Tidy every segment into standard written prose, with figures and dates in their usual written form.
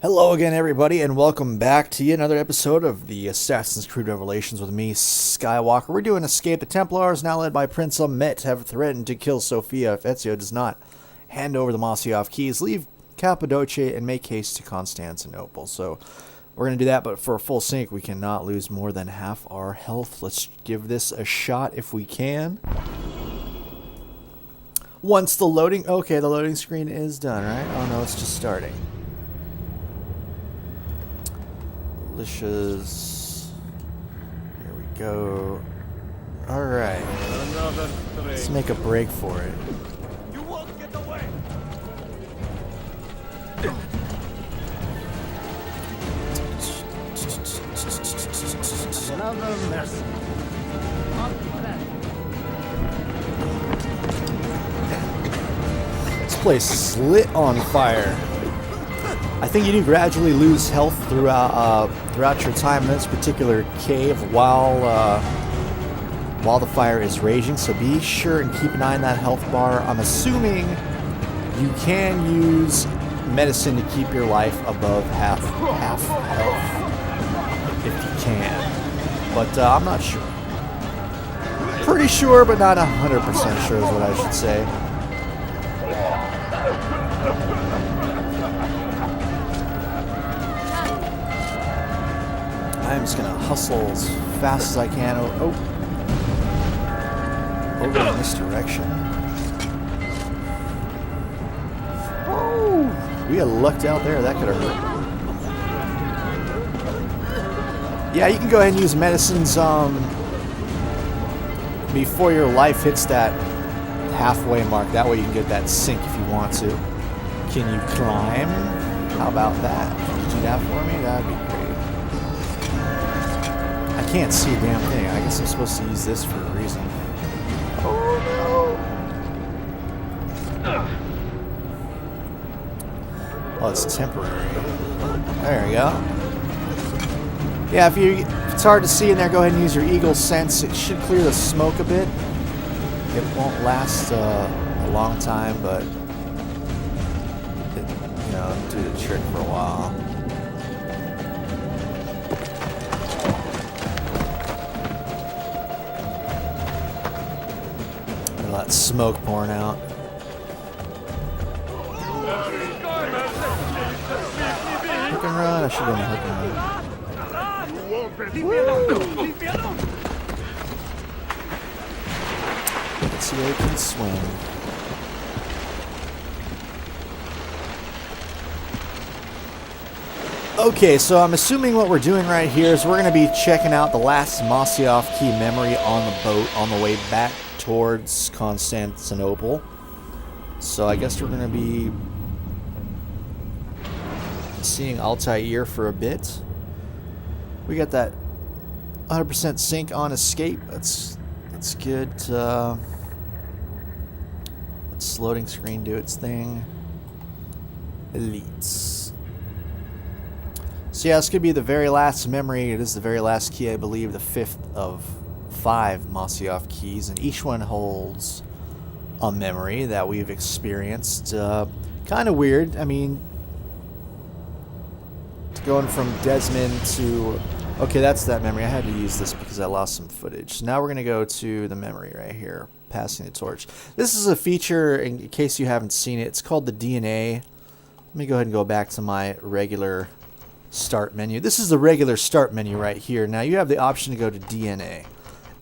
Hello again, everybody, and welcome back to yet another episode of the Assassin's Creed Revelations with me, Skywalker. We're doing Escape the Templars, now led by Prince Amet, have threatened to kill Sophia if Ezio does not hand over the Mosioff keys, leave Cappadocia, and make haste to Constantinople. So we're going to do that, but for a full sync, we cannot lose more than half our health. Let's give this a shot if we can. Once the loading... Okay, the loading screen is done, right? Oh no, it's just starting. Delicious. Here we go. Alright. Let's make a break for it. You won't get away. Another mess. This place is lit on fire. I think you do gradually lose health throughout your time in this particular cave while the fire is raging. So be sure and keep an eye on that health bar. I'm assuming you can use medicine to keep your life above half health if you can, but I'm not sure. Pretty sure, but not 100% sure is what I should say. I'm just gonna hustle as fast as I can. Over in this direction. Woo! We got lucked out there. That could have hurt. Yeah, you can go ahead and use medicines before your life hits that halfway mark. That way you can get that sync if you want to. Can you climb? How about that? Can you do that for me? That'd be great. I can't see a damn thing. I guess I'm supposed to use this for a reason. Oh no! Oh, it's temporary. There we go. Yeah, if it's hard to see in there, go ahead and use your Eagle Sense. It should clear the smoke a bit. It won't last a long time, but it'll do the trick for a while. That smoke pouring out. Hook and run. I should have done a hook and run. Let's see how you can swim. Okay, so I'm assuming what we're doing right here is we're going to be checking out the last Mosioff key memory on the boat on the way back towards Constantinople. So I guess we're going to be seeing Altair for a bit. We got that 100% sync on escape. That's good. Let's loading screen do its thing. Elites. So yeah, this could be the very last memory. It is the very last key, I believe, the 5th of 5 Mosioff keys, and each one holds a memory that we've experienced. Kind of weird. I mean, going from Desmond to... Okay, that's that memory. I had to use this because I lost some footage. Now we're going to go to the memory right here, passing the torch. This is a feature, in case you haven't seen it. It's called the DNA. Let me go ahead and go back to my regular start menu. This is the regular start menu right here. Now you have the option to go to DNA.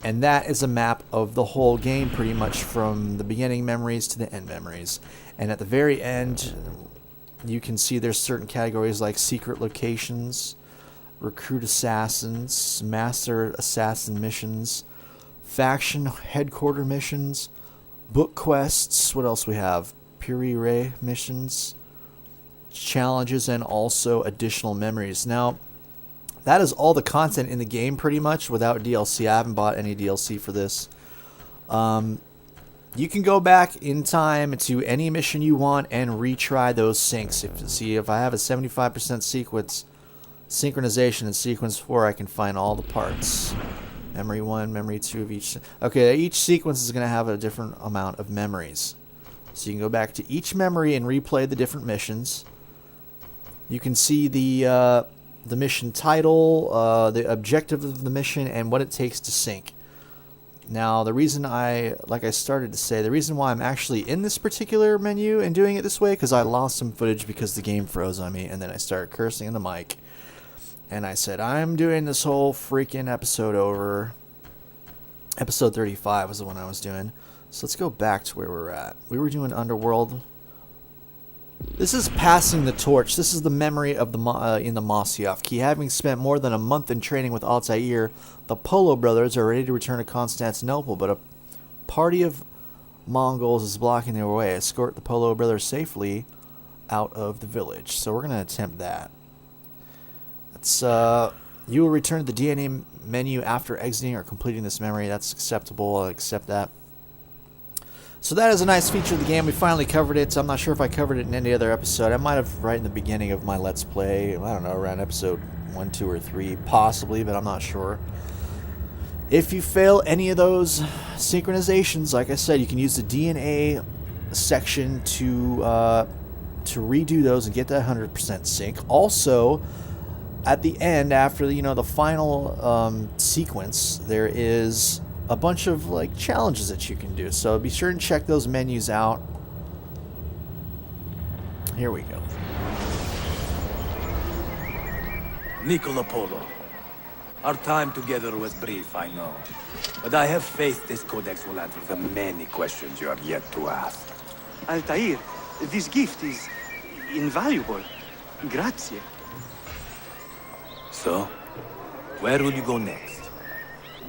And that is a map of the whole game, pretty much from the beginning memories to the end memories. And at the very end, you can see there's certain categories like secret locations, recruit assassins, master assassin missions, faction headquarter missions, book quests. What else we have? Purire missions, challenges, and also additional memories. Now, that is all the content in the game pretty much without DLC. I haven't bought any DLC for this. You can go back in time to any mission you want and retry those syncs. If I have a 75% sequence synchronization in sequence 4, I can find all the parts. Memory 1, memory 2 of each. Okay, each sequence is going to have a different amount of memories. So you can go back to each memory and replay the different missions. You can see the mission title, the objective of the mission, and what it takes to sync. Now, the reason like I started to say, the reason why I'm actually in this particular menu and doing it this way, because I lost some footage because the game froze on me, and then I started cursing in the mic. And I said, I'm doing this whole freaking episode over. Episode 35 was the one I was doing. So let's go back to where we're at. We were doing Underworld. This is passing the torch. This is the memory of the in the Mosyov-Key. Having spent more than a month in training with Altair, the Polo brothers are ready to return to Constantinople, but a party of Mongols is blocking their way. Escort the Polo brothers safely out of the village. So we're going to attempt that. It's you will return to the DNA menu after exiting or completing this memory. That's acceptable. I'll accept that. So that is a nice feature of the game. We finally covered it. I'm not sure if I covered it in any other episode. I might have right in the beginning of my Let's Play. I don't know, around episode 1, 2, or 3, possibly, but I'm not sure. If you fail any of those synchronizations, like I said, you can use the DNA section to redo those and get that 100% sync. Also, at the end, after the final sequence, there is a bunch of challenges that you can do. So be sure and check those menus out. Here we go. Nicola Polo. Our time together was brief, I know. But I have faith this codex will answer the many questions you have yet to ask. Altair, this gift is invaluable. Grazie. So, where will you go next?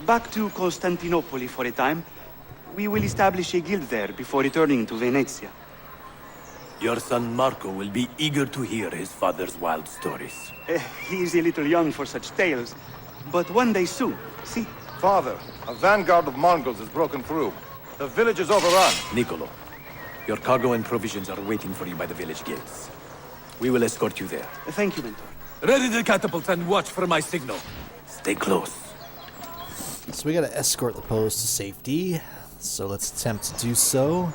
Back to Constantinople for a time. We will establish a guild there before returning to Venezia. Your son Marco will be eager to hear his father's wild stories. He is a little young for such tales, but one day soon, see? Father, a vanguard of Mongols has broken through. The village is overrun. Nicolo, your cargo and provisions are waiting for you by the village gates. We will escort you there. Thank you, Mentor. Ready the catapults and watch for my signal. Stay close. So we got to escort the post to safety. So let's attempt to do so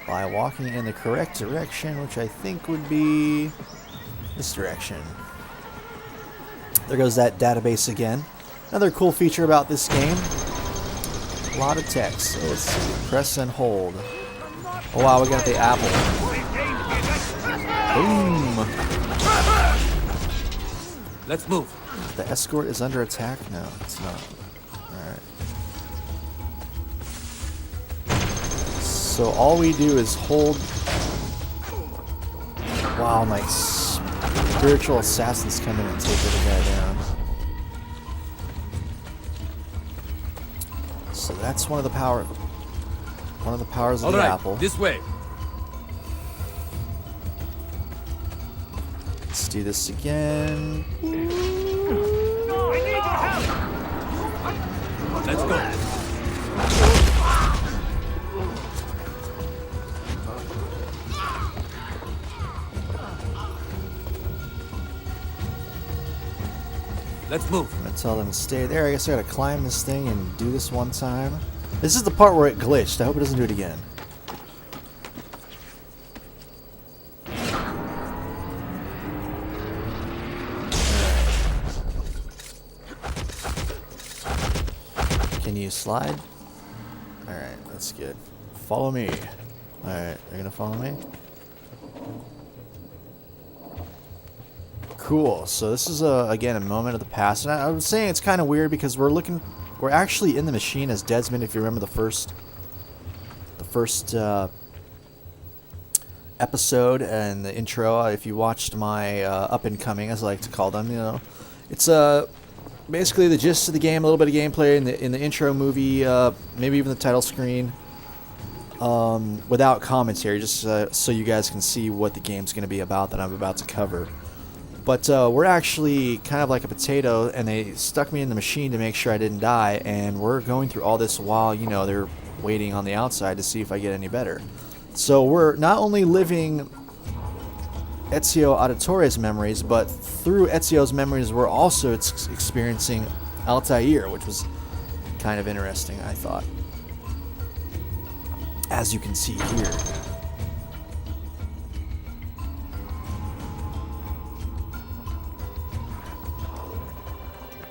by walking in the correct direction, which I think would be this direction. There goes that database again. Another cool feature about this game. A lot of text. So let's see. Press and hold. Oh wow, we got the apple. Boom. Let's move. The escort is under attack? No, it's not. Alright. So all we do is hold... Wow, nice. Spiritual assassins come in and take the guy down. So that's one of the powers of the apple. This way. Let's do this again. Let's go. Let's move. I'm gonna tell them to stay there. I guess I gotta climb this thing and do this one time. This is the part where it glitched. I hope it doesn't do it again. Can you slide? Alright, that's good. Follow me. Alright, you're gonna follow me? Cool. So this is again a moment of the past, and I was saying it's kind of weird because we're actually in the machine as Desmond. If you remember the first episode and the intro, if you watched my up and coming, as I like to call them, it's basically the gist of the game, a little bit of gameplay in the intro movie, maybe even the title screen, without commentary, just so you guys can see what the game's going to be about that I'm about to cover. But we're actually kind of like a potato, and they stuck me in the machine to make sure I didn't die, and we're going through all this while, they're waiting on the outside to see if I get any better. So we're not only living Ezio Auditore's memories, but through Ezio's memories, we're also experiencing Altair, which was kind of interesting, I thought. As you can see here.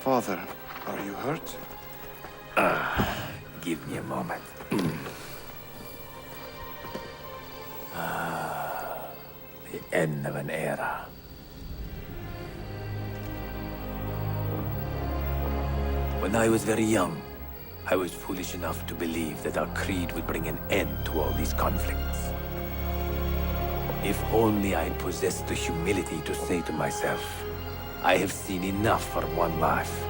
Father, are you hurt? Give me a moment. The end of an era. When I was very young, I was foolish enough to believe that our creed would bring an end to all these conflicts. If only I possessed the humility to say to myself, I have seen enough for one life.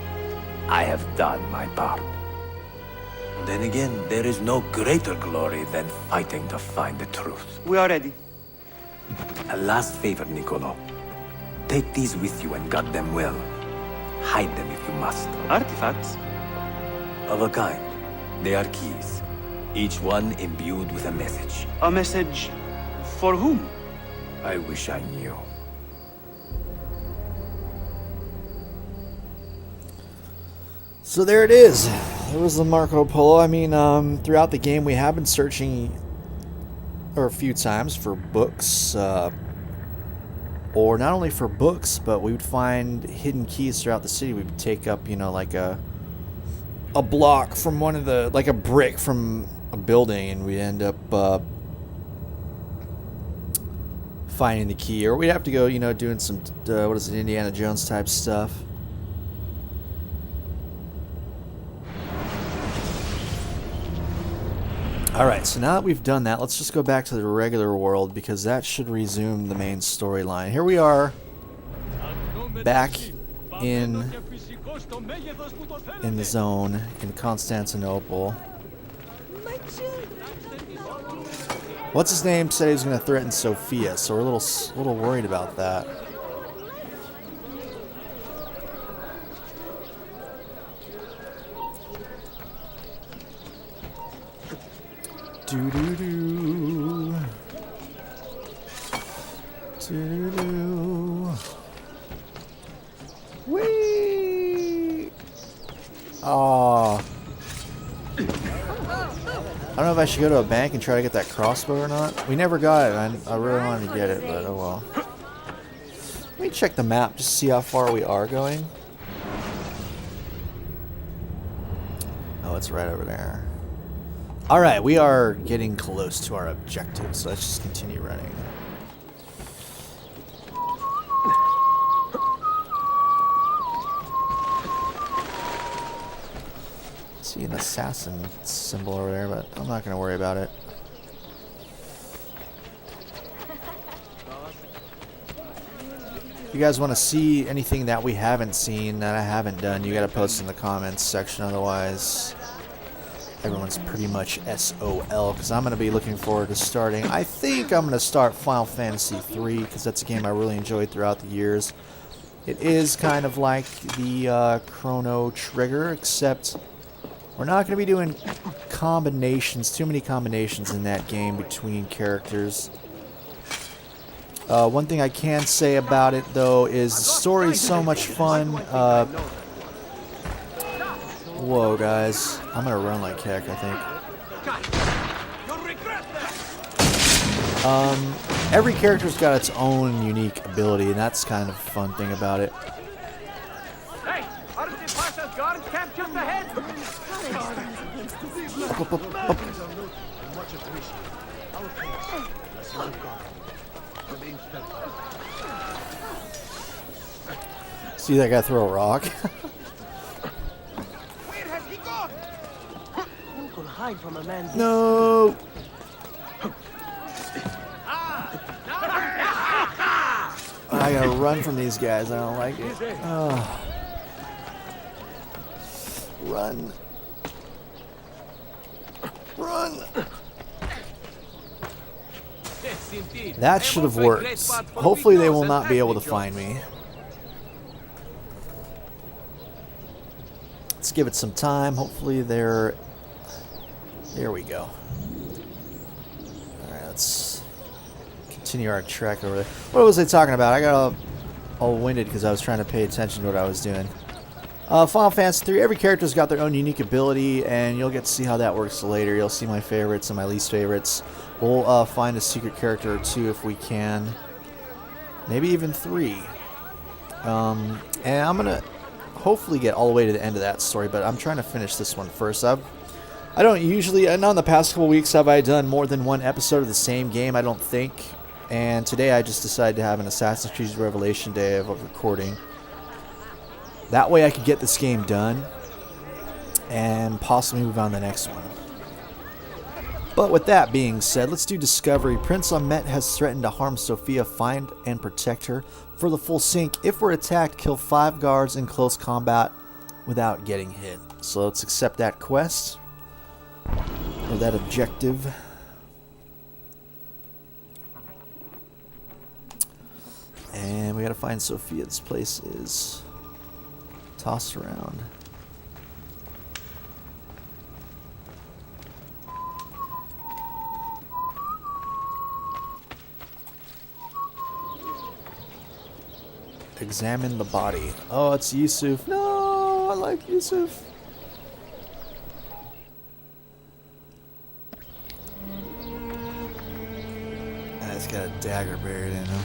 I have done my part. Then again, there is no greater glory than fighting to find the truth. We are ready. A last favor, Niccolo. Take these with you and guard them well. Hide them if you must. Artifacts? Of a kind. They are keys. Each one imbued with a message. A message for whom? I wish I knew. So there it is. It was the Marco Polo. I mean, throughout the game we have been searching a few times for books, or not only for books, but we would find hidden keys throughout the city. We would take up, you know, like a block from one of the, like a brick from a building, and we end up finding the key, or we'd have to go, you know, doing some what is it, Indiana Jones type stuff. Alright, so now that we've done that, let's just go back to the regular world, because that should resume the main storyline. Here we are, back in the zone, in Constantinople. What's his name said he was going to threaten Sophia, so we're a little worried about that. Do-do-do. Do-do-do. Whee! Aw. I don't know if I should go to a bank and try to get that crossbow or not. We never got it. I really wanted to get it, but oh well. Let me check the map just to see how far we are going. Oh, it's right over there. Alright, we are getting close to our objective, so let's just continue running. See an assassin symbol over there, but I'm not going to worry about it. If you guys want to see anything that we haven't seen, that I haven't done, you got to post in the comments section, otherwise everyone's pretty much SOL, because I'm going to be looking forward to starting. I think I'm going to start Final Fantasy III, because that's a game I really enjoyed throughout the years. It is kind of like the Chrono Trigger, except we're not going to be doing combinations, too many combinations in that game between characters. One thing I can say about it, though, is the story's so much fun. Whoa, guys. I'm going to run like heck, I think. Every character's got its own unique ability, and that's kind of a fun thing about it. Hey, Archipasha's guards camped just ahead. See that guy throw a rock? Where has he gone? Who could hide from a man? No! I gotta run from these guys. I don't like it. Oh. Run. Run. That should have worked. Hopefully they will not be able to find me. Let's give it some time. Hopefully they're... There we go. Alright, let's continue our trek over there. What was I talking about? I got all winded because I was trying to pay attention to what I was doing. Final Fantasy 3, every character's got their own unique ability, and you'll get to see how that works later. You'll see my favorites and my least favorites. We'll find a secret character or two if we can. Maybe even 3. And I'm gonna... hopefully get all the way to the end of that story, but I'm trying to finish this one first. I don't usually, not in the past couple weeks have I done more than one episode of the same game, I don't think. And today I just decided to have an Assassin's Creed Revelation day of recording. That way I could get this game done and possibly move on to the next one. But with that being said, let's do Discovery. Prince Ahmet has threatened to harm Sophia. Find and protect her for the full sync. If we're attacked, kill 5 guards in close combat without getting hit. So let's accept that quest, or that objective. And we gotta find Sophia. This place is tossed around. Examine the body. Oh, it's Yusuf. No, I like Yusuf. And it's got a dagger buried in him.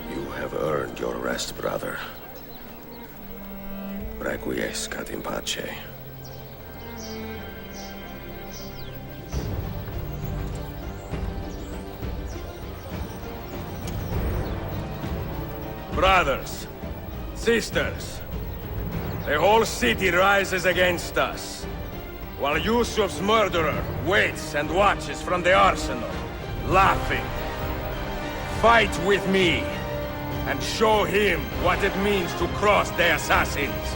You have earned your rest, brother. Requiescat in pace. Brothers, sisters, the whole city rises against us, while Yusuf's murderer waits and watches from the arsenal, laughing. Fight with me, and show him what it means to cross the assassins.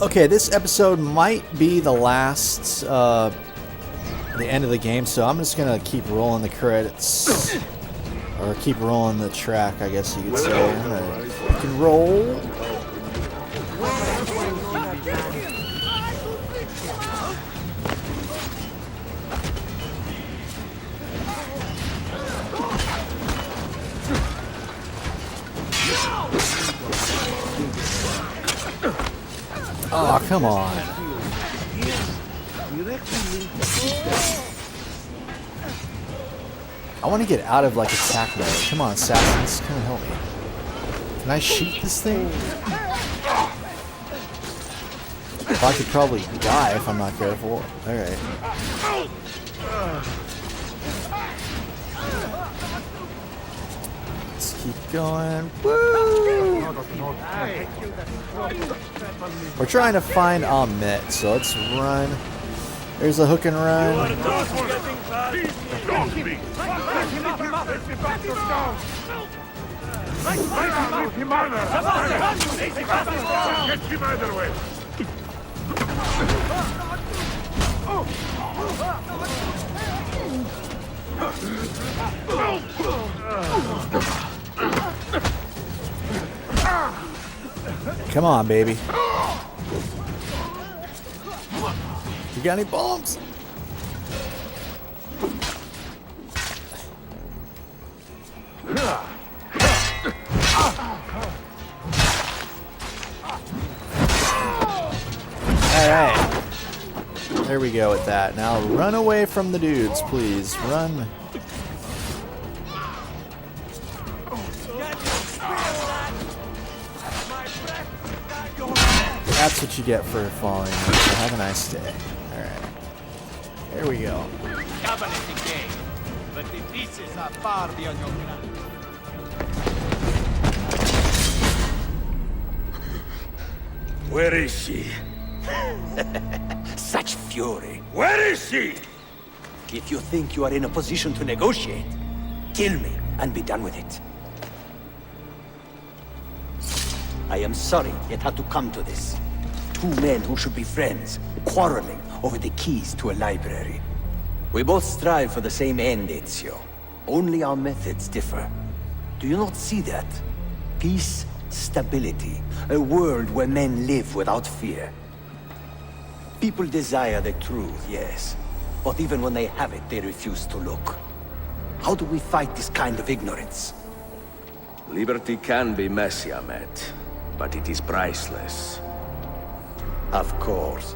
Okay, this episode might be the last, the end of the game, so I'm just gonna keep rolling the credits, or keep rolling the track, I guess you could say. I'm gonna fucking roll. Oh, come on. I want to get out of, like, attack mode. Come on, assassins. Come and help me. Can I shoot this thing? Well, I could probably die if I'm not careful. Alright. Let's keep going. Woo! We're trying to find Ahmet, so let's run. There's a hook and run. Come on, baby. You got any bombs? Alright. There we go with that. Now run away from the dudes, please. Run. That's what you get for following me, so have a nice day. Alright. Here we go. But the pieces are far beyond your grasp. Where is she? Such fury. Where is she? If you think you are in a position to negotiate, kill me and be done with it. I am sorry it had to come to this. 2 men who should be friends, quarreling over the keys to a library. We both strive for the same end, Ezio. Only our methods differ. Do you not see that? Peace, stability, a world where men live without fear. People desire the truth, yes. But even when they have it, they refuse to look. How do we fight this kind of ignorance? Liberty can be messy, Ahmed, but it is priceless. Of course.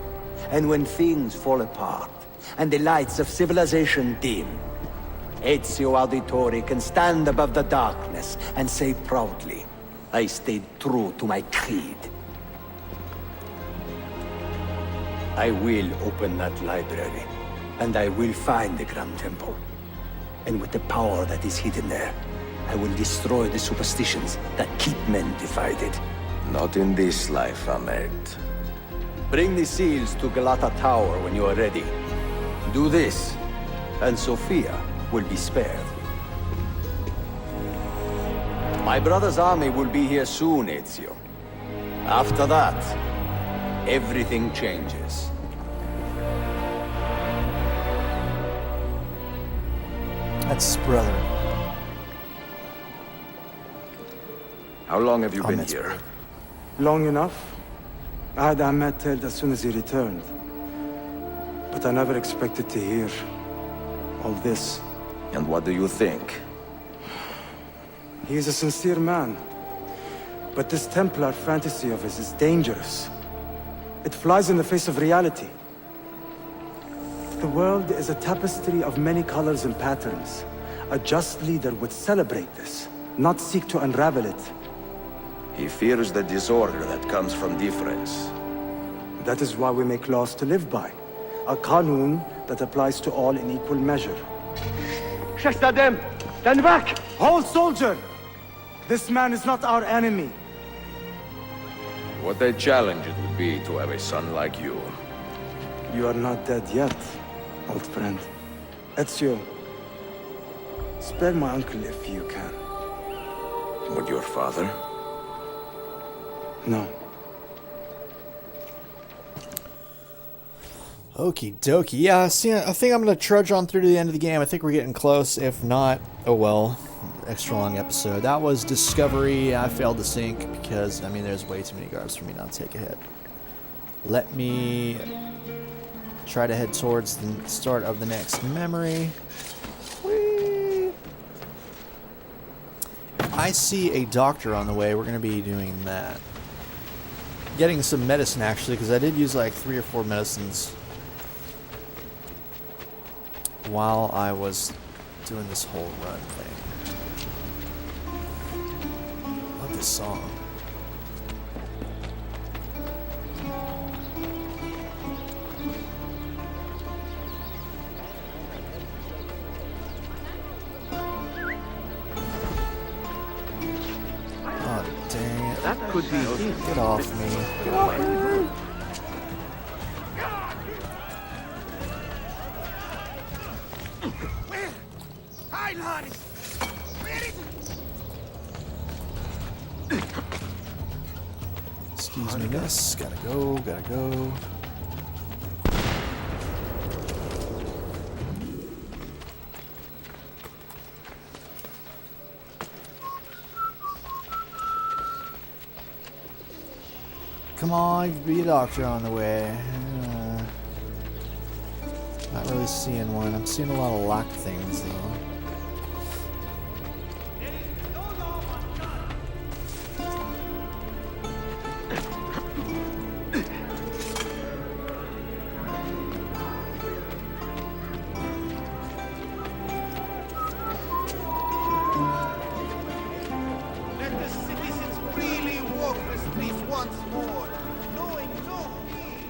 And when things fall apart, and the lights of civilization dim, Ezio Auditore can stand above the darkness and say proudly, I stayed true to my creed. I will open that library, and I will find the Grand Temple. And with the power that is hidden there, I will destroy the superstitions that keep men divided. Not in this life, Ahmed. Bring the seals to Galata Tower when you are ready. Do this, and Sophia will be spared. My brother's army will be here soon, Ezio. After that, everything changes. That's his brother. How long have you been Ahmed's here? brother. Long enough. I had Ahmed killed as soon as he returned. But I never expected to hear all this. And what do you think? He is a sincere man. But this Templar fantasy of his is dangerous. It flies in the face of reality. The world is a tapestry of many colors and patterns. A just leader would celebrate this, not seek to unravel it. He fears the disorder that comes from difference. That is why we make laws to live by. A Qanun that applies to all in equal measure. Shahzadem, stand back! Hold, soldier! This man is not our enemy. What a challenge it would be to have a son like you. You are not dead yet, old friend. Ezio, spare my uncle if you can. Would your father? No. Okie dokie. Yeah, see, I think I'm going to trudge on through to the end of the game. I think we're getting close. If not, oh well. Extra long episode. That was Discovery. I failed to sync because, I mean, there's way too many guards for me not to take a hit. Let me try to head towards the start of the next memory. Whee! If I see a doctor on the way, we're going to be doing that. Getting some medicine, actually, because I did use like 3 or 4 medicines while I was doing this whole run thing. Love this song. Oh, dang it. That could be Get off me. Get off me. Excuse me, miss. Gotta go, gotta go. Come on, be a doctor on the way. Not really seeing one. I'm seeing a lot of locked things, though. Let the citizens freely walk the streets once more, knowing no fear.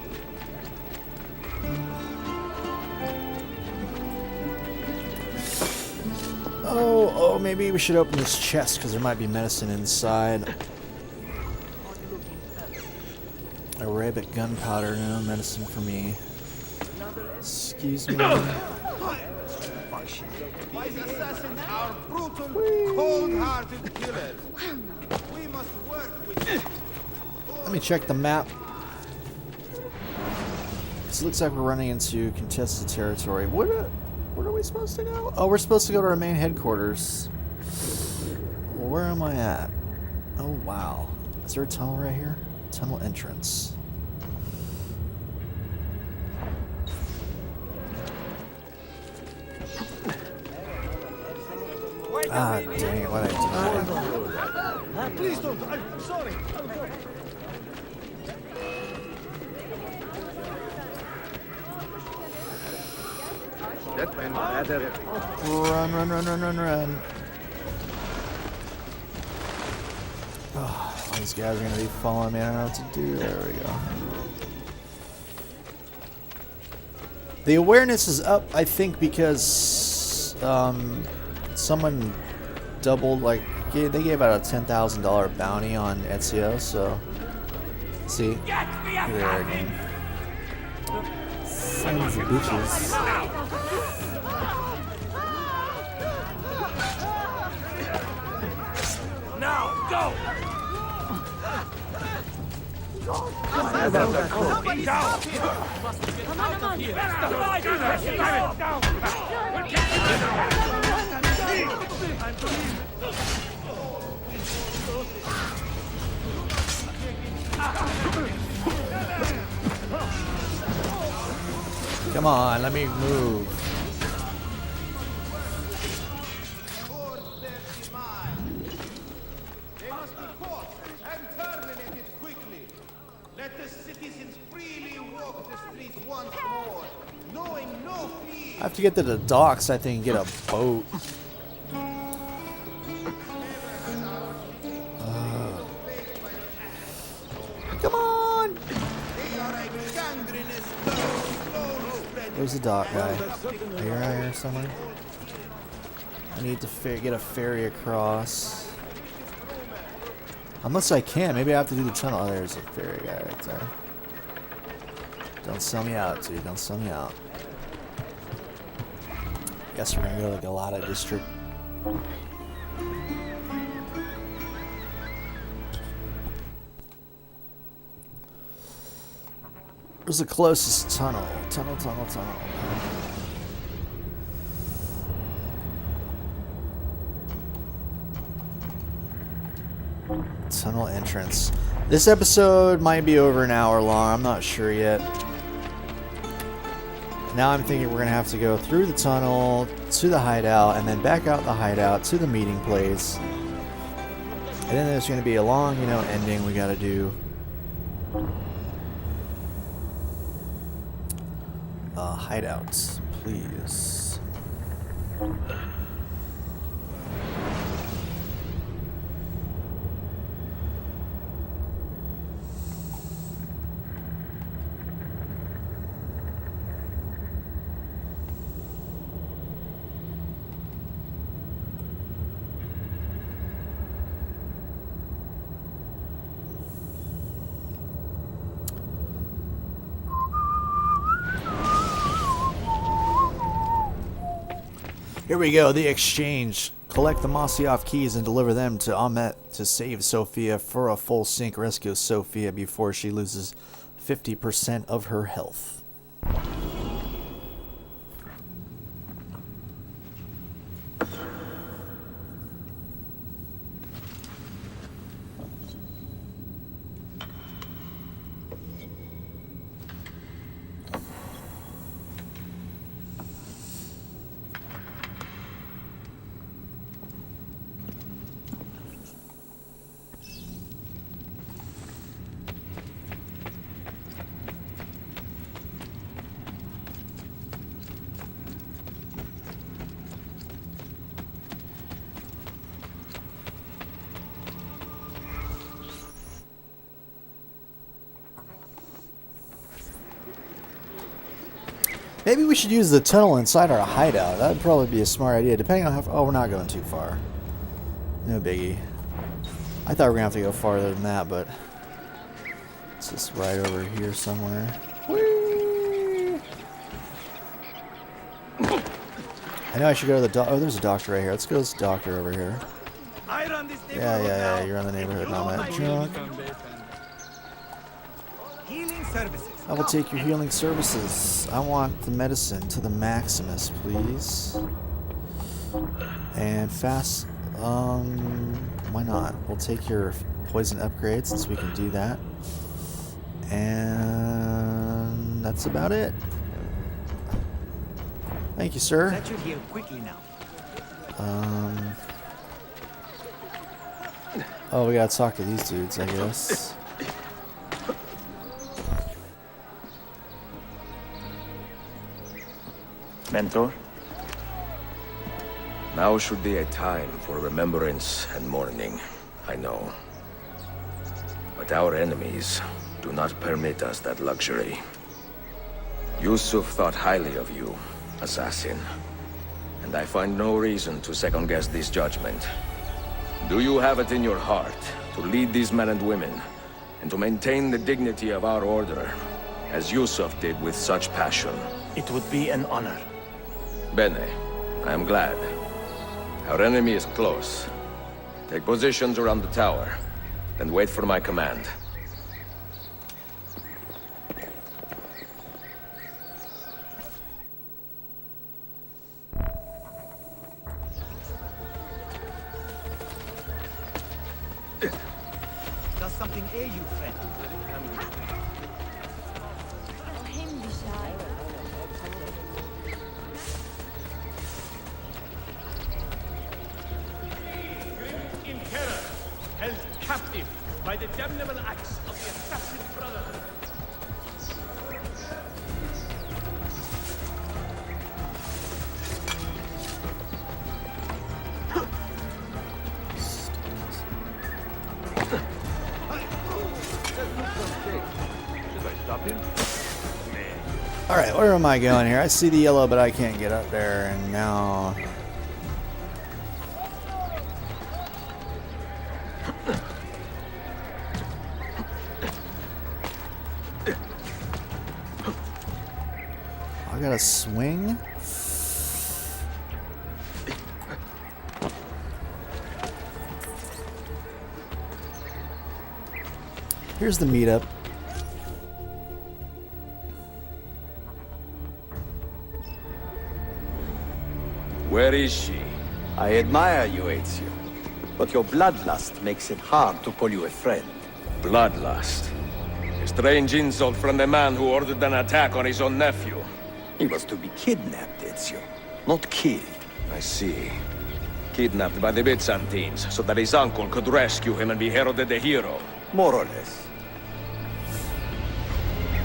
Oh, maybe we should open this chest because there might be medicine inside. Arabic gunpowder, no medicine for me. Excuse me. These assassins are brutal, cold-hearted killers. We must work with them. Let me check the map. This looks like we're running into contested territory. What? Where are we supposed to go? Oh, we're supposed to go to our main headquarters. Well, where am I at? Oh, wow. Is there a tunnel right here? Tunnel entrance. Ah, dang it, what did I do? Please don't. I'm sorry. Run, run, run, run, run, run. Oh, these guys are going to be following me. I don't know what to do. There we go. The awareness is up, I think, because someone doubled, like, they gave out a $10,000 bounty on Ezio, so... See? There again. Sons of bitches. Now, go! Come on, let me move. They must be caught and terminated quickly. Let the citizens freely walk the streets once more, knowing no fear. I have to get to the docks, I think, and get a boat. Come on! They are a gangrenous slowly spreading. Where's the dock guy? Are you around here somewhere? I need to get a ferry across. Unless I can. Maybe I have to do the tunnel. Oh, there's a ferry guy right there. Don't sell me out, dude. Don't sell me out. Guess we're gonna go to the Galata district. Where's the closest tunnel? Tunnel. Tunnel entrance. This episode might be over an hour long. I'm not sure yet. Now I'm thinking we're gonna have to go through the tunnel to the hideout and then back out the hideout to the meeting place. And then there's gonna be a long, ending we gotta do. Hideouts, please. Here we go, the exchange. Collect the Masyaf keys and deliver them to Ahmet to save Sofia for a full sync. Rescue Sofia before she loses 50% of her health. Maybe we should use the tunnel inside our hideout. That would probably be a smart idea, depending on how far... Oh, we're not going too far. No biggie. I thought we were going to have to go farther than that, but... It's just right over here somewhere. Whee! I know I should go to the doctor. Oh, there's a doctor right here. Let's go to this doctor over here. Yeah, you're on the neighborhood. Not that junk. Healing services. I will take your healing services. I want the medicine to the Maximus, please. And fast, why not? We'll take your poison upgrade since we can do that. And that's about it. Thank you, sir. Let you heal quickly now. Oh, we gotta talk to these dudes, I guess. Mentor? Now should be a time for remembrance and mourning, I know. But our enemies do not permit us that luxury. Yusuf thought highly of you, assassin. And I find no reason to second-guess this judgment. Do you have it in your heart to lead these men and women, and to maintain the dignity of our order, as Yusuf did with such passion? It would be an honor. Bene, I am glad. Our enemy is close. Take positions around the tower, and wait for my command. Does something ail you, friend? In terror, held captive by the damnable axe of the Assassin Brotherhood. Alright, where am I going here? I see the yellow, but I can't get up there, and now... I gotta swing? Here's the meetup. Where is she? I admire you, Ezio. But your bloodlust makes it hard to call you a friend. Bloodlust. A strange insult from the man who ordered an attack on his own nephew. He was to be kidnapped, Ezio, not killed. I see. Kidnapped by the Byzantines, so that his uncle could rescue him and be heralded a hero. More or less.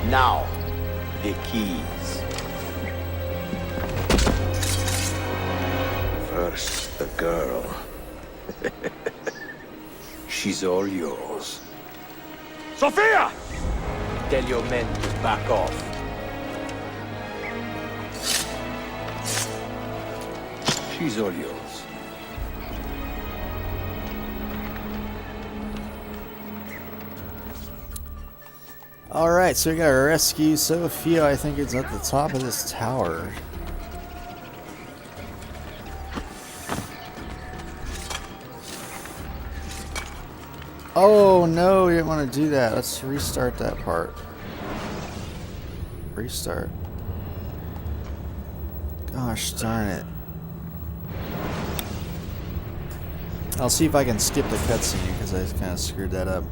Now, the keys. First, the girl. She's all yours. Sophia! Tell your men to back off. She's all yours. Alright, so we gotta rescue Sophia. I think it's at the top of this tower. Oh no, we didn't want to do that. Let's restart that part. Restart. Gosh darn it. I'll see if I can skip the cutscene because I kind of screwed that up.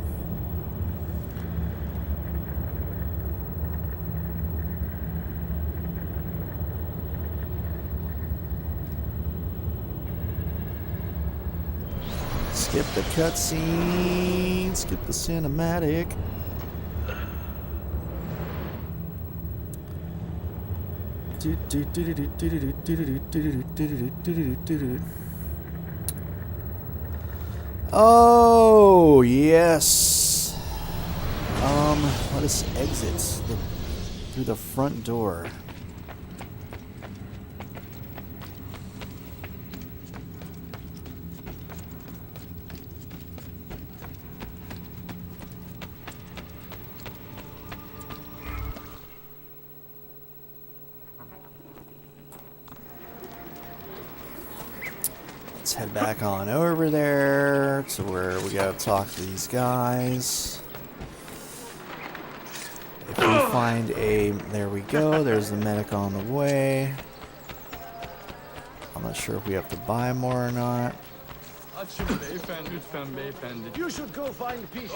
Skip the cutscene, skip the cinematic. Oh, yes. Let us exit through the front door. Let's head back on over there to where we gotta talk to these guys. If we find a... There we go. There's the medic on the way. I'm not sure if we have to buy more or not. You should go find peace.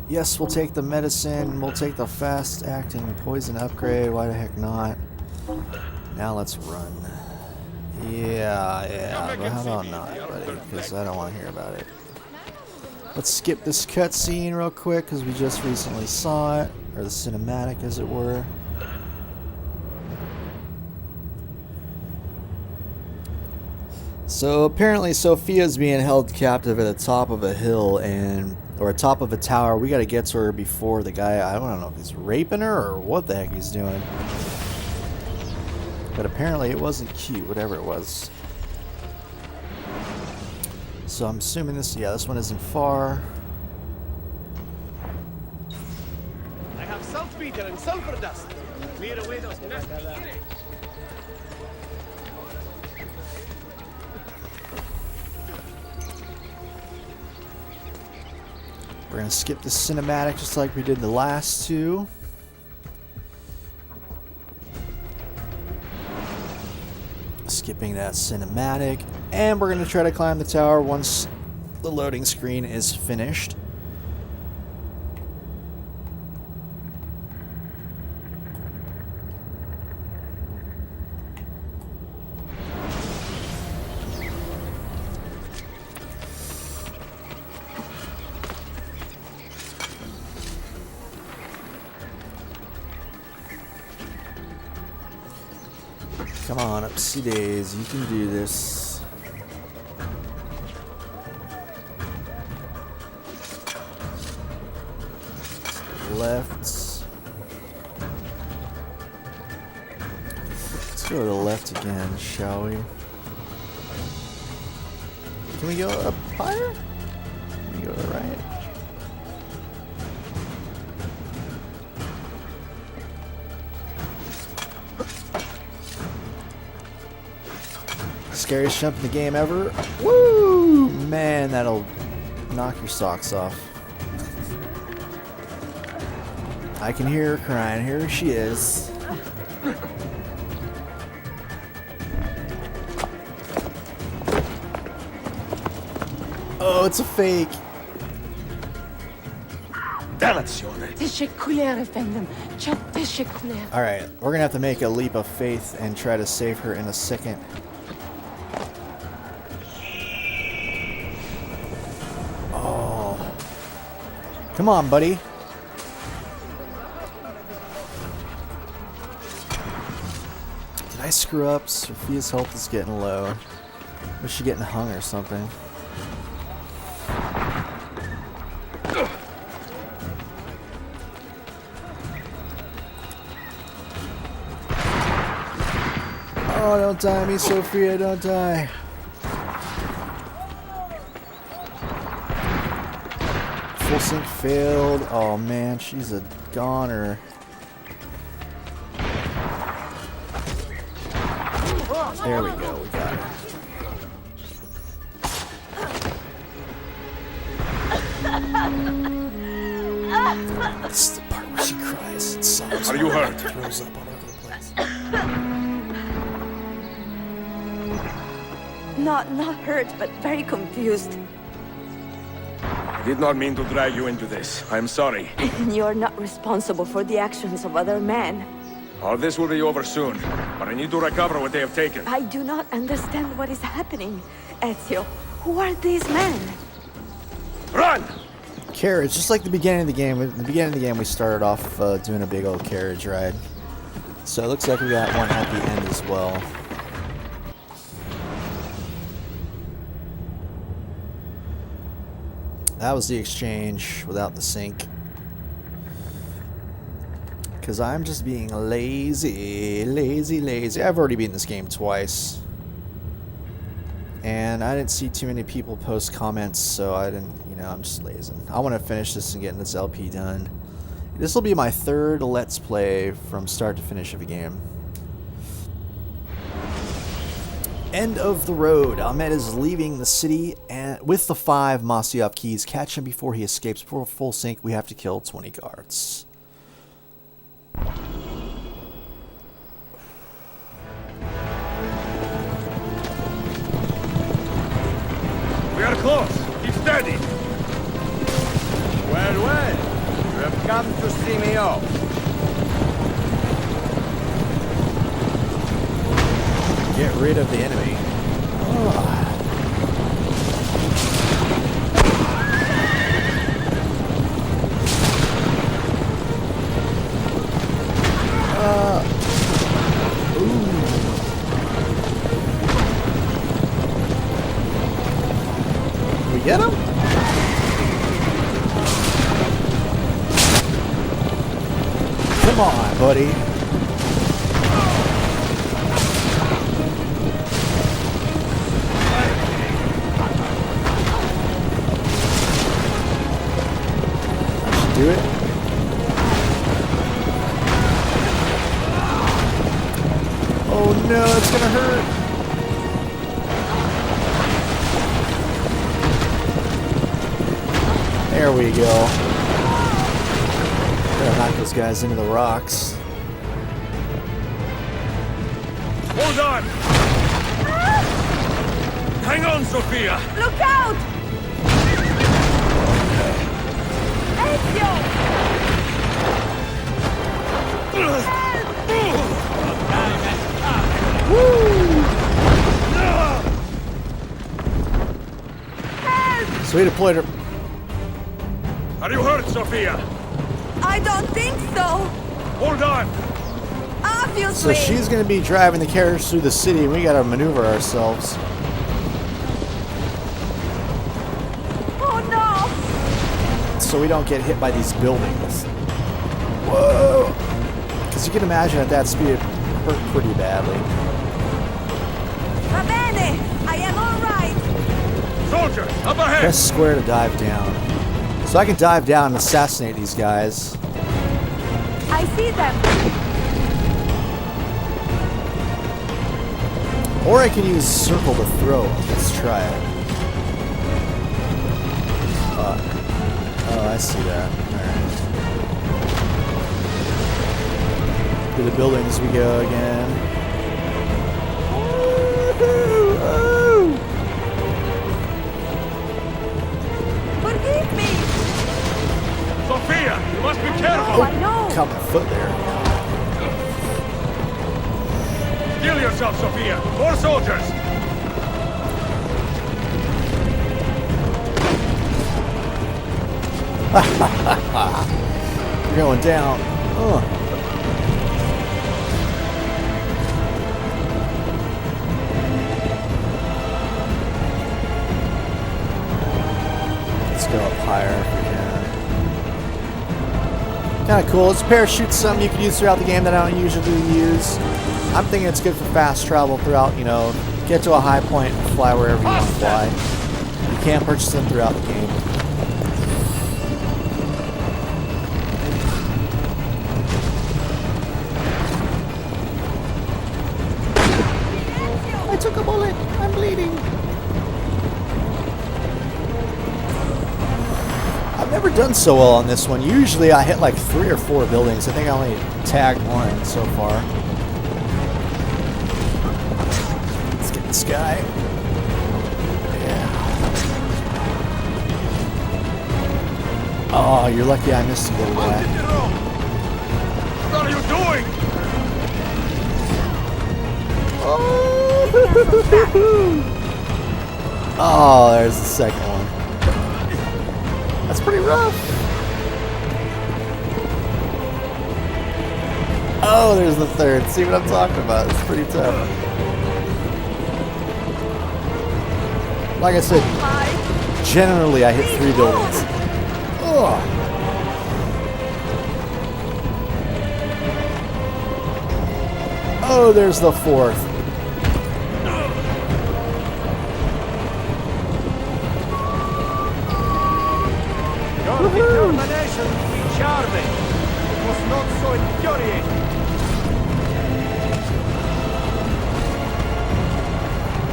Yes, we'll take the medicine. We'll take the fast-acting poison upgrade. Why the heck not? Now let's run. Yeah. But how about not, buddy? Because I don't want to hear about it. Let's skip this cutscene real quick because we just recently saw it. Or the cinematic, as it were. So apparently Sophia's being held captive at the top of a hill or top of a tower. We gotta get to her before the guy, I don't know if he's raping her or what the heck he's doing. But apparently it wasn't cute, whatever it was. So I'm assuming this one isn't far. I have saltpeter and sulfur dust. Clear away those nests. We're gonna skip the cinematic just like we did the last two. Skipping that cinematic. And we're gonna try to climb the tower once the loading screen is finished. Come on, Upsy Days, you can do this. Left. Let's go to the left again, shall we? Can we go up higher? Can we go to the right? Scariest jump in the game ever. Woo! Man, that'll knock your socks off. I can hear her crying. Here she is. Oh, it's a fake. Teşekkürler efendim. Çok teşekkürler. Alright, we're gonna have to make a leap of faith and try to save her in a second. Oh. Come on, buddy. Did I screw up? Sophia's health is getting low. Was she getting hung or something? Oh, don't die me, Sophia, don't die. Full sync failed. Oh man, she's a goner. There we go, we got her. This is the part where she cries and sobs. Are you hurt? Throws up all over the place. Not hurt, but very confused. I did not mean to drag you into this. I'm sorry. You're not responsible for the actions of other men. All this will be over soon, but I need to recover what they have taken. I do not understand what is happening. Ezio, who are these men? Run! Carriage, just like the beginning of the game. At the beginning of the game, we started off doing a big old carriage ride. So it looks like we got one at the end as well. That was the exchange without the sync. Because I'm just being lazy. I've already beaten this game twice. And I didn't see too many people post comments, so I didn't, I'm just lazy. I want to finish this and get this LP done. This will be my third Let's Play from start to finish of a game. End of the road. Ahmed is leaving the city and with the 5 Masyaf keys. Catch him before he escapes. Before full sync, we have to kill 20 guards. We are close. Keep steady. Well, well. You have come to see me off. Get rid of the enemy. We get him? Come on, buddy. Do it. Oh no, it's gonna hurt. There we go. Gotta knock those guys into the rocks. Hold on! Hang on, Sophia! Look out! Ezio! So we deployed her. Are you hurt, Sophia? I don't think so. Hold on! Obviously. So she's gonna be driving the carriage through the city, and we gotta maneuver ourselves. Oh no! So we don't get hit by these buildings. Whoa! Because you can imagine at that speed it hurt pretty badly. Va bene! I am alright! Soldier, up ahead! Press square to dive down. So I can dive down and assassinate these guys. I see them! Or I can use circle to throw. Let's try it. Oh, I see that. Alright. Through the buildings we go again. Woo-hoo! Forgive me! Sophia, you must be careful! Oh, I know! Caught my foot there. Kill yourself, Sophia! More soldiers! You're going down. Ugh. Let's go up higher if we can. Kind of cool. This parachute's something you can use throughout the game that I don't usually use. I'm thinking it's good for fast travel throughout, you know, get to a high point and fly wherever you want to fly. You can't purchase them throughout the game. I took a bullet. I'm bleeding. I've never done so well on this one. Usually I hit like 3 or 4 buildings. I think I only tagged 1 so far. Let's get this guy. Yeah. Oh, you're lucky I missed you, little guy. What are you doing? Oh, there's the second one. That's pretty rough. Oh, there's the third. See what I'm talking about? It's pretty tough. Like I said, generally I hit 3 buildings. Oh. Oh, there's the 4th. Your determination would be charming. It was not so infuriating.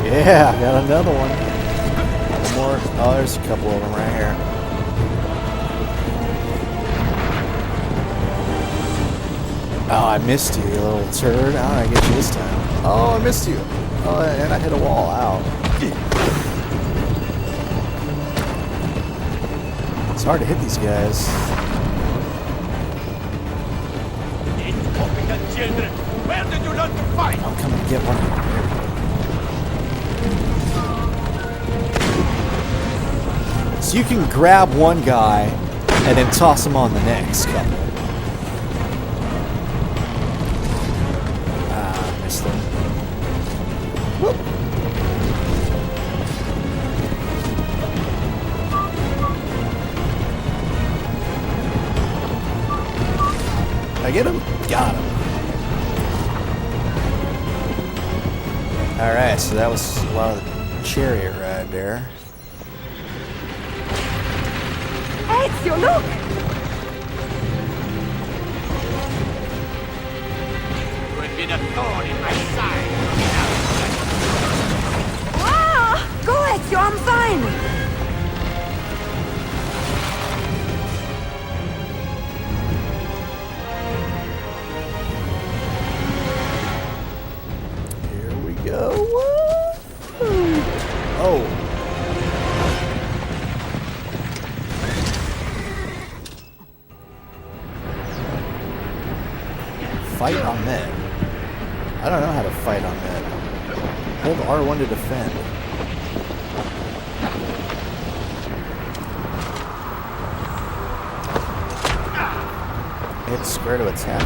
Yeah, got another one. One more. Oh, there's a couple of them right here. Oh, I missed you, you little turd. How did I get you this time? Oh, I missed you. Oh, and I hit a wall. Ow. It's hard to hit these guys. Incompetent children! Where did you learn to fight? I'm coming to get one. So you can grab one guy and then toss him on the next couple. Ah, missed him. Whoop. I get him? Got him. Alright, so that was a lot of the chariot ride there. Ezio, look! You had been a thorn in my side. Ah! Go, Ezio, I'm fine! Here we go. Oh. Fight on Med. I don't know how to fight on Med. Hold R1 to defend. Hit square to attack.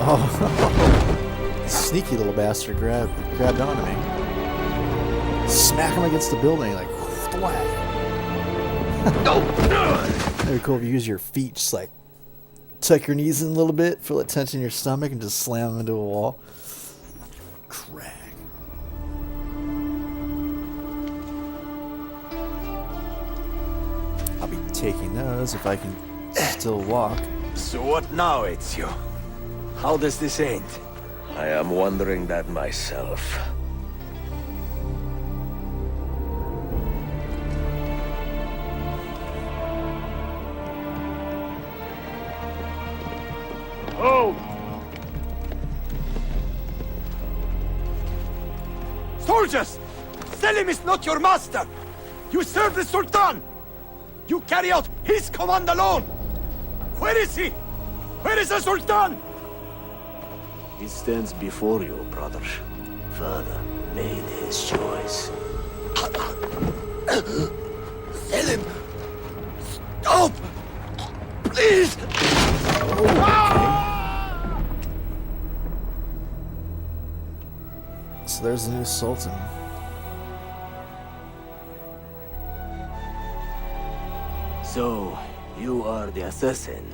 Oh, sneaky little bastard grabbed onto me. Smack him against the building, like thwack. That'd be cool if you use your feet, just like tuck your knees in a little bit, feel the tension in your stomach, and just slam them into a wall. Crack. I'll be taking those if I can still walk. So what now, Ezio? How does this end? I am wondering that myself. Oh! Soldiers! Selim is not your master! You serve the Sultan! You carry out his command alone! Where is he? Where is the Sultan? He stands before you, brother. Father made his choice. Selim! Stop! Please! So there's the new Sultan. So, you are the assassin.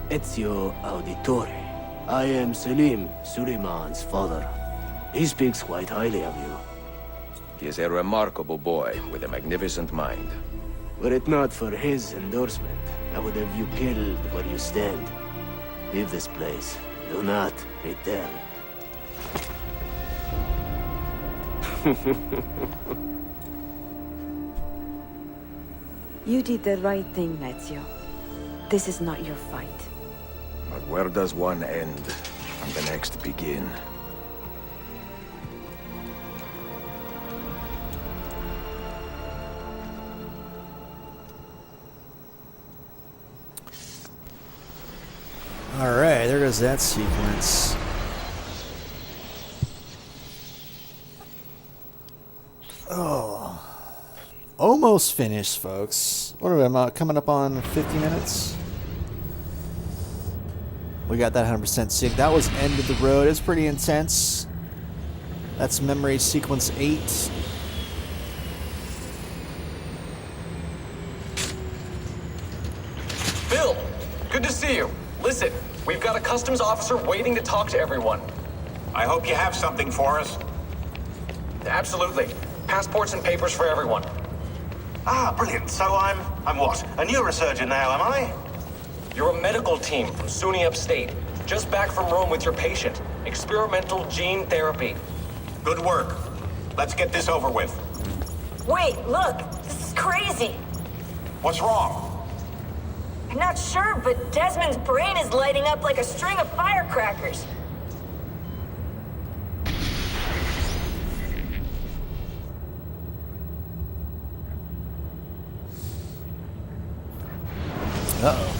Ezio Auditore. I am Selim, Suleiman's father. He speaks quite highly of you. He is a remarkable boy with a magnificent mind. Were it not for his endorsement, I would have you killed where you stand. Leave this place. Do not return. You did the right thing, Ezio. This is not your fight. But where does one end and the next begin? Alright, there goes that sequence. Oh. Almost finished, folks. What are we coming up on 50 minutes? We got that 100% sync. That was End of the Road. It's pretty intense. That's memory sequence 8. Bill, good to see you. Listen, we've got a customs officer waiting to talk to everyone. I hope you have something for us. Absolutely. Passports and papers for everyone. Ah, brilliant. So I'm what? A neurosurgeon now, am I? You're a medical team from SUNY Upstate. Just back from Rome with your patient. Experimental gene therapy. Good work. Let's get this over with. Wait, look! This is crazy! What's wrong? I'm not sure, but Desmond's brain is lighting up like a string of firecrackers. Uh-oh.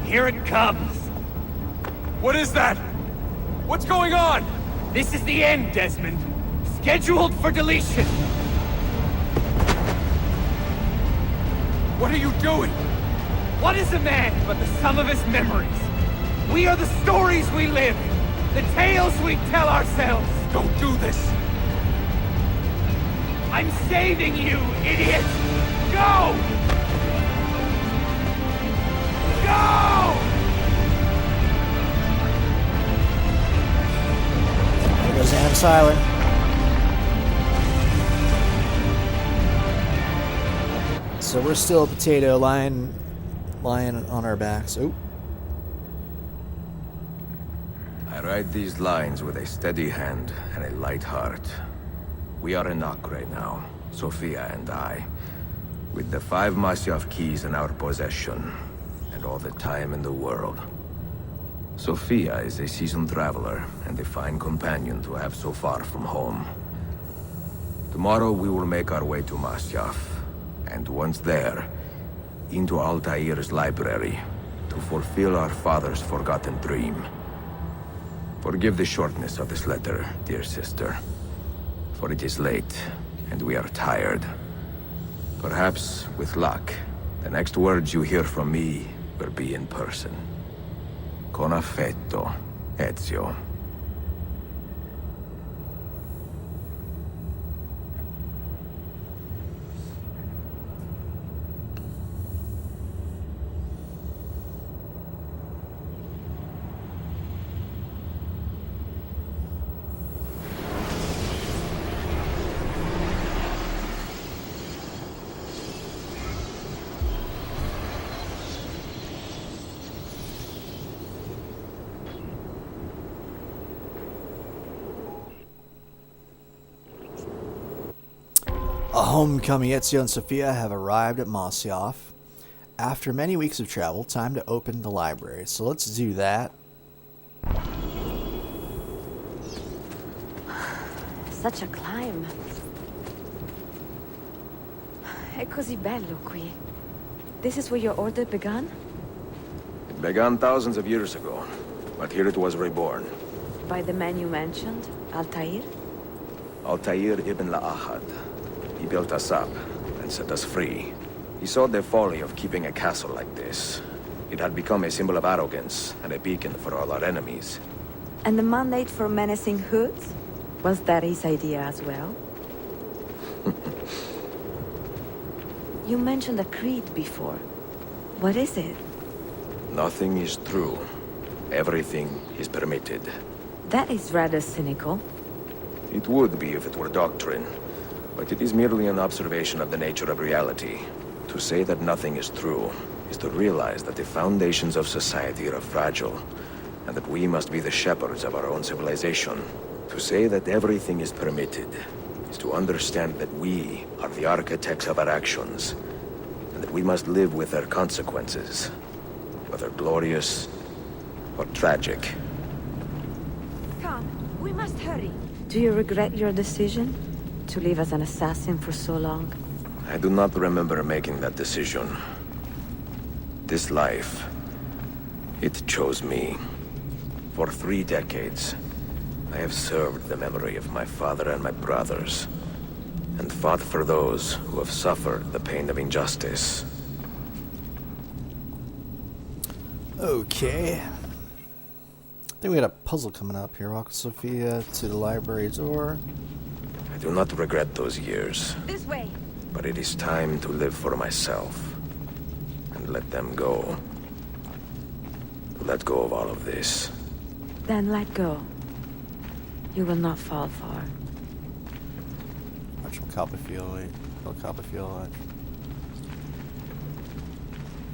Here it comes! What is that? What's going on? This is the end, Desmond. Scheduled for deletion. What are you doing? What is a man but the sum of his memories? We are the stories we live, the tales we tell ourselves. Don't do this! I'm saving you, idiot! Go! Go! There goes Adam Seiler. So we're still a potato lying on our backs. Oh. I write these lines with a steady hand and a light heart. We are in Acre now, Sophia and I, with the 5 Masyaf keys in our possession, and all the time in the world. Sophia is a seasoned traveler, and a fine companion to have so far from home. Tomorrow we will make our way to Masyaf, and once there, into Altair's library, to fulfill our father's forgotten dream. Forgive the shortness of this letter, dear sister, for it is late, and we are tired. Perhaps, with luck, the next words you hear from me will be in person. Con affetto, Ezio. A homecoming. Ezio and Sophia have arrived at Masyaf. After many weeks of travel, time to open the library. So let's do that. Such a climb. È così bello qui. This is where your order began? It began thousands of years ago, but here it was reborn. By the man you mentioned, Altair? Altair ibn La'ahad. He built us up and set us free. He saw the folly of keeping a castle like this. It had become a symbol of arrogance and a beacon for all our enemies. And the mandate for menacing hoods? Was that his idea as well? You mentioned a creed before. What is it? Nothing is true. Everything is permitted. That is rather cynical. It would be if it were doctrine. But it is merely an observation of the nature of reality. To say that nothing is true is to realize that the foundations of society are fragile, and that we must be the shepherds of our own civilization. To say that everything is permitted is to understand that we are the architects of our actions, and that we must live with their consequences, whether glorious or tragic. Come, we must hurry. Do you regret your decision? To live as an assassin for so long? I do not remember making that decision. This life, it chose me. For 3 decades, I have served the memory of my father and my brothers, and fought for those who have suffered the pain of injustice. Okay. I think we got a puzzle coming up here. Walk with Sophia to the library door. I do not regret those years. This way. But it is time to live for myself. And let them go. To let go of all of this. Then let go. You will not fall far. Watch him Copperfield. Wait. Oh, Copperfield. Watch.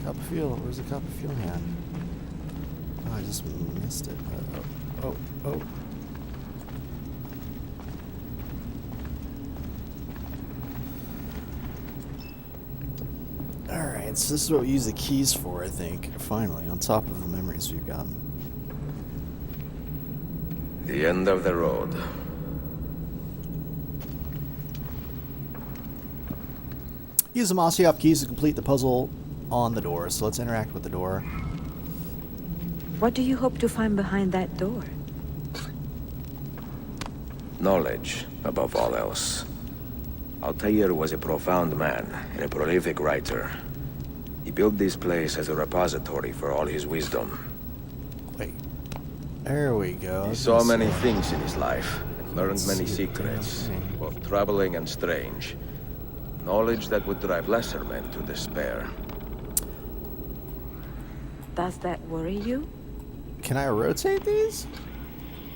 Copperfield. Where's the Copperfield hand? Oh, I just missed it. Oh. Alright, so this is what we use the keys for, I think. Finally, on top of the memories we've gotten. The end of the road. Use the Mossy-Off keys to complete the puzzle on the door. So let's interact with the door. What do you hope to find behind that door? Knowledge, above all else. Altair was a profound man and a prolific writer. He built this place as a repository for all his wisdom. Wait. There we go. He saw many things in his life, and learned many secrets, both troubling and strange. Knowledge that would drive lesser men to despair. Does that worry you? Can I rotate these?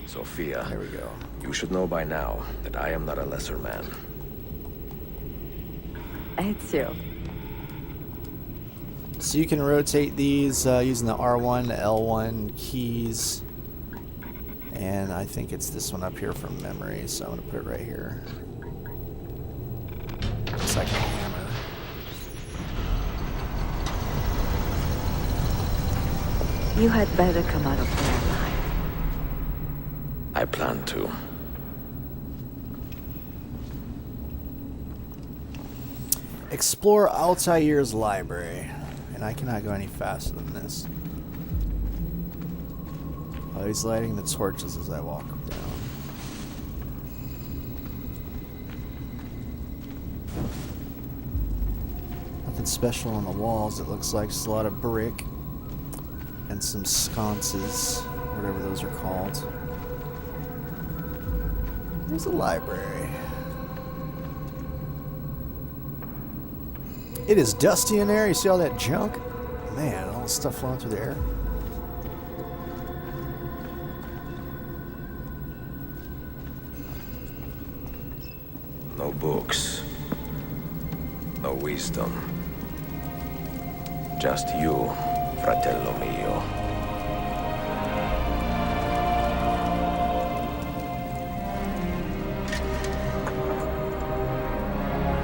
Sophia, there we go. You should know by now that I am not a lesser man. Ezio. So you can rotate these using the R1, L1 keys. And I think it's this one up here from memory, so I'm going to put it right here. Looks like a hammer. You had better come out of there alive. I plan to. Explore Altair's library. And I cannot go any faster than this. Oh, he's lighting the torches as I walk down. Nothing special on the walls, it looks like. Just a lot of brick. And some sconces, whatever those are called. There's a library. It is dusty in there. You see all that junk? Man, all the stuff flowing through the air. No books. No wisdom. Just you, fratello mio.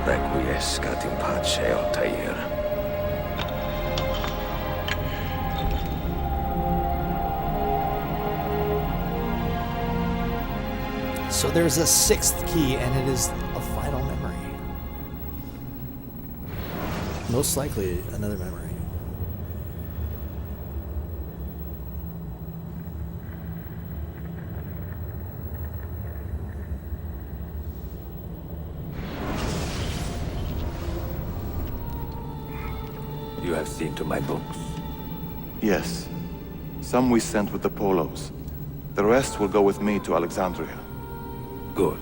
Requiescat in pace, Altair. So there's a sixth key, and it is a final memory. Most likely another memory. You have seen to my books? Yes. Some we sent with the Polos. The rest will go with me to Alexandria. Good.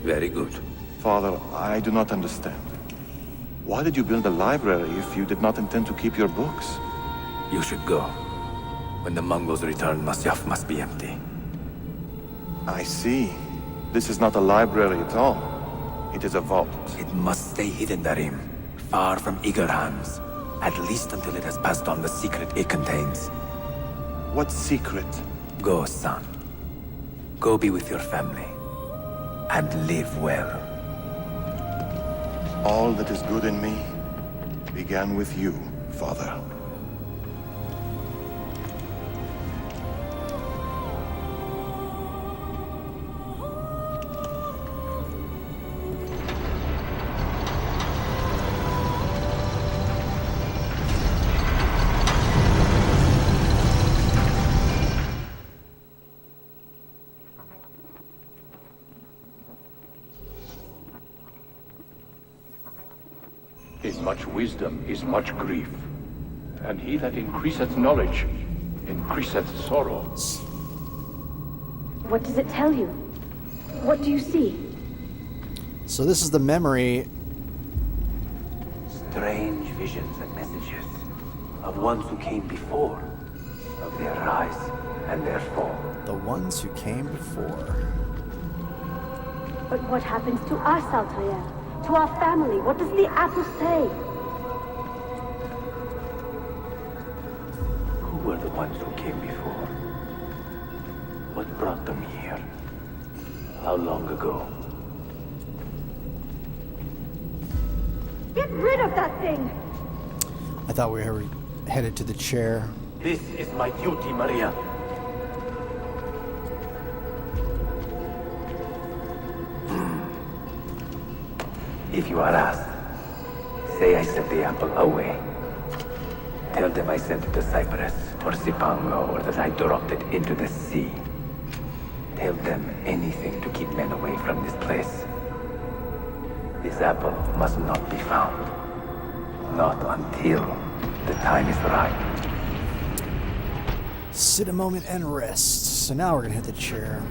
Very good. Father, I do not understand. Why did you build a library if you did not intend to keep your books? You should go. When the Mongols return, Masyaf must be empty. I see. This is not a library at all. It is a vault. It must stay hidden, Darim. Far from eager hands. At least until it has passed on the secret it contains. What secret? Go, son. Go be with your family. And live well. All that is good in me began with you, Father. In much wisdom is much grief, and he that increaseth knowledge increaseth sorrow. What does it tell you? What do you see? So this is the memory. Strange visions and messages of ones who came before. of their rise and their fall. The ones who came before. But what happens to us, Altair? To our family? What does the apple say? Who were the ones who came before? What brought them here? How long ago? Get rid of that thing! I thought we were headed to the chair. This is my duty, Maria. If you are asked, say I sent the apple away. Tell them I sent it to Cyprus, or Cipango, or that I dropped it into the sea. Tell them anything to keep men away from this place. This apple must not be found. Not until the time is right. Sit a moment and rest. So now we're gonna hit the chair.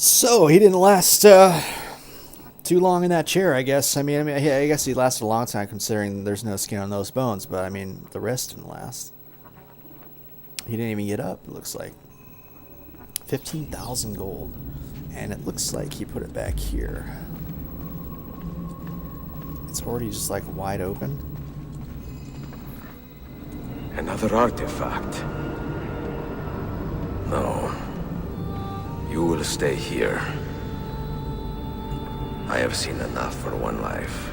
So he didn't last too long in that chair, I guess. I guess he lasted a long time considering there's no skin on those bones. But I mean, the rest didn't last. He didn't even get up. It looks like 15,000 gold, and it looks like he put it back here. It's already just like wide open. Another artifact. No. You will stay here. I have seen enough for one life.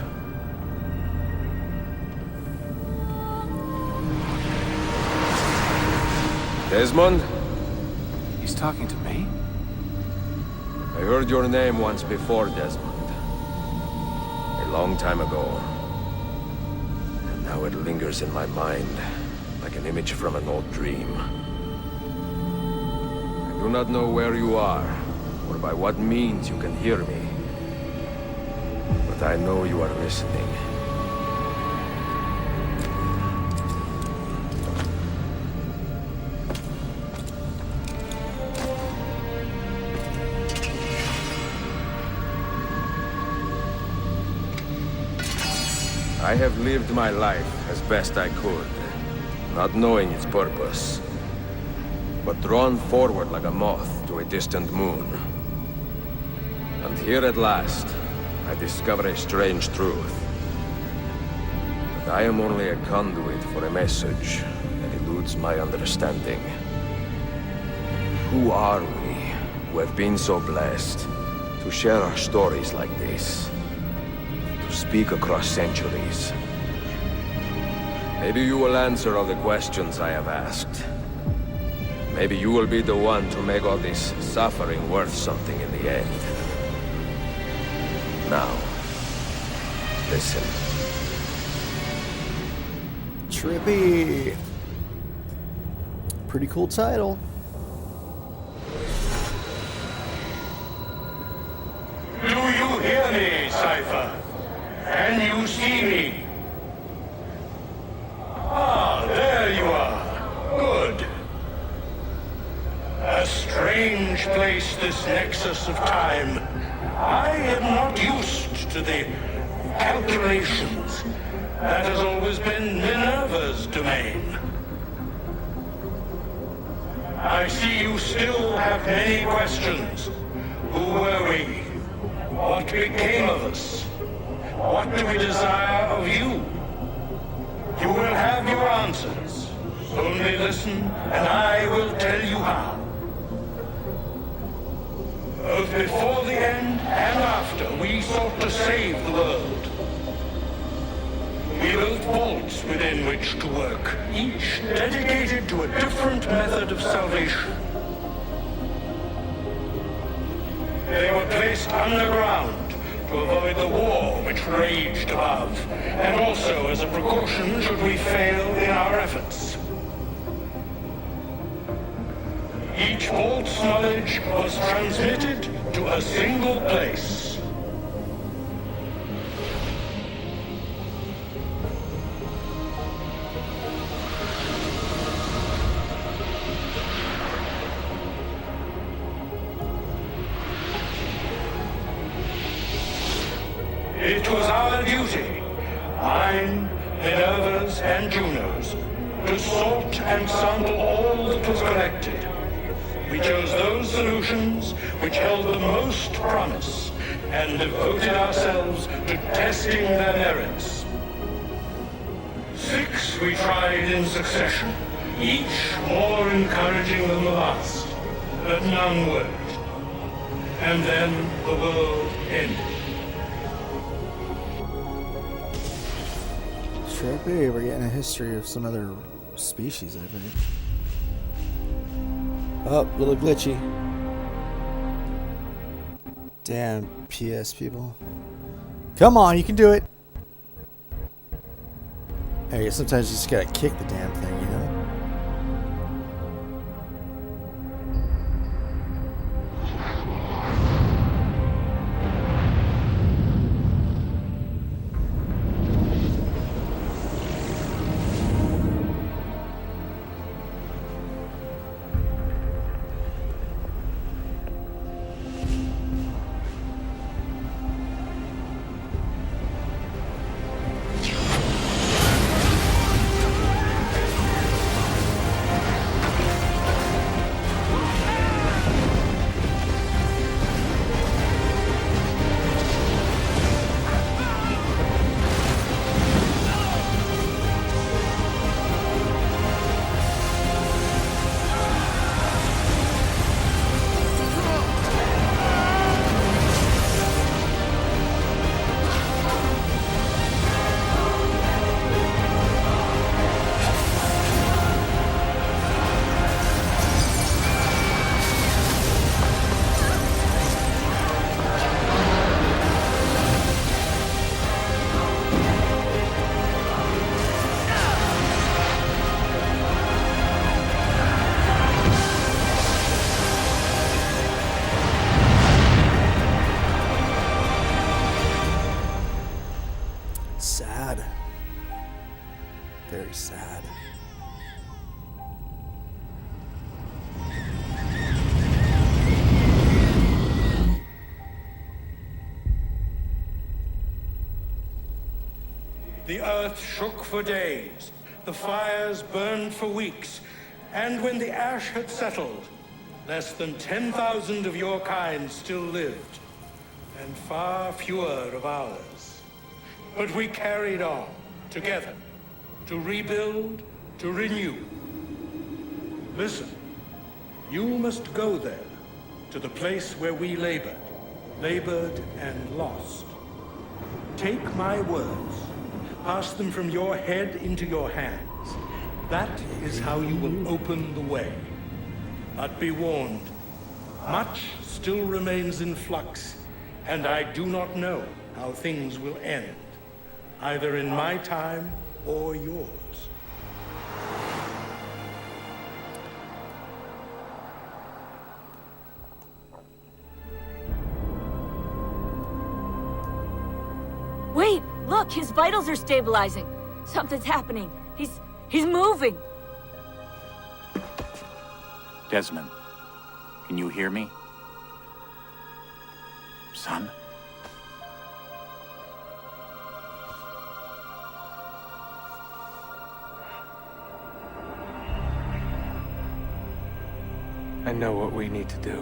Desmond? He's talking to me? I heard your name once before, Desmond. A long time ago. And now it lingers in my mind, like an image from an old dream. I do not know where you are, or by what means you can hear me. But I know you are listening. I have lived my life as best I could, not knowing its purpose, but drawn forward like a moth to a distant moon. And here at last, I discover a strange truth. That I am only a conduit for a message that eludes my understanding. Who are we, who have been so blessed, to share our stories like this? To speak across centuries? Maybe you will answer all the questions I have asked. Maybe you will be the one to make all this suffering worth something in the end. Now, listen. Trippy. Pretty cool title. Do you hear me, Cypher? Can you see me? Ah, there you are. Good. A strange place, this nexus of time. I am not used to the calculations. That has always been Minerva's domain. I see you still have many questions. Who were we? What became of us? What do we desire of you? You will have your answers. Only listen, and I will tell you how. Both before the end and after, we sought to save the world. We built vaults within which to work, each dedicated to a different method of salvation. They were placed underground to avoid the war which raged above, and also as a precaution should we fail in our efforts. Each vault's knowledge was transmitted to a single place. It was our duty, mine, Minerva's, and Juno's, to sort and sample all that was collected. We chose those solutions which held the most promise, and devoted ourselves to testing their merits. 6 we tried in succession, each more encouraging than the last, but none worked. And then the world ended. Sharpie, we're getting a history of some other species, I think. Oh, a little glitchy. Damn, PS people. Come on, you can do it. Hey, sometimes you just gotta kick the damn thing, you know? Sad. Very sad. The earth shook for days, the fires burned for weeks, and when the ash had settled, less than 10,000 of your kind still lived, and far fewer of ours. But we carried on, together, to rebuild, to renew. Listen, you must go there, to the place where we labored and lost. Take my words, pass them from your head into your hands. That is how you will open the way. But be warned, much still remains in flux, and I do not know how things will end, either in my time or yours. Wait, look, his vitals are stabilizing. Something's happening. He's moving. Desmond, can you hear me? Son? I know what we need to do.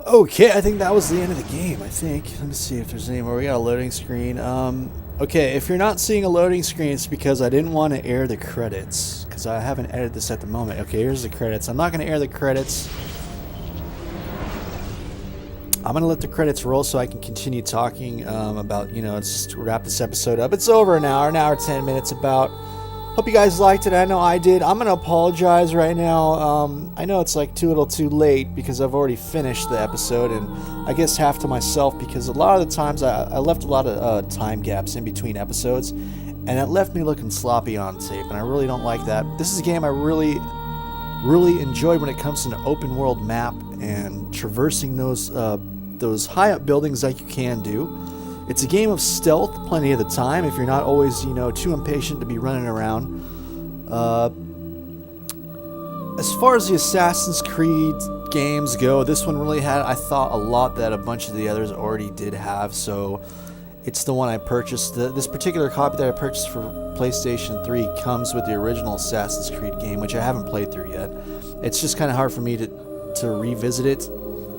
Okay, I think that was the end of the game, I think. Let me see if there's any more. We got a loading screen. Okay, if you're not seeing a loading screen, it's because I didn't want to air the credits, because I haven't edited this at the moment. Okay, here's the credits. I'm not going to air the credits. I'm going to let the credits roll so I can continue talking about, you know, let's just wrap this episode up. It's over an hour 10 minutes about. Hope you guys liked it. I know I did. I'm going to apologize right now. I know it's like too little too late because I've already finished the episode, and I guess half to myself because a lot of the times I left a lot of time gaps in between episodes, and it left me looking sloppy on tape, and I really don't like that. This is a game I really enjoyed when it comes to an open world map and traversing those high up buildings like you can do. It's a game of stealth plenty of the time if you're not always, you know, too impatient to be running around. As far as the Assassin's Creed games go, this one really had, I thought, a lot that a bunch of the others already did have, so it's the one I purchased. This particular copy that I purchased for PlayStation 3 comes with the original Assassin's Creed game, which I haven't played through yet. It's just kind of hard for me to revisit it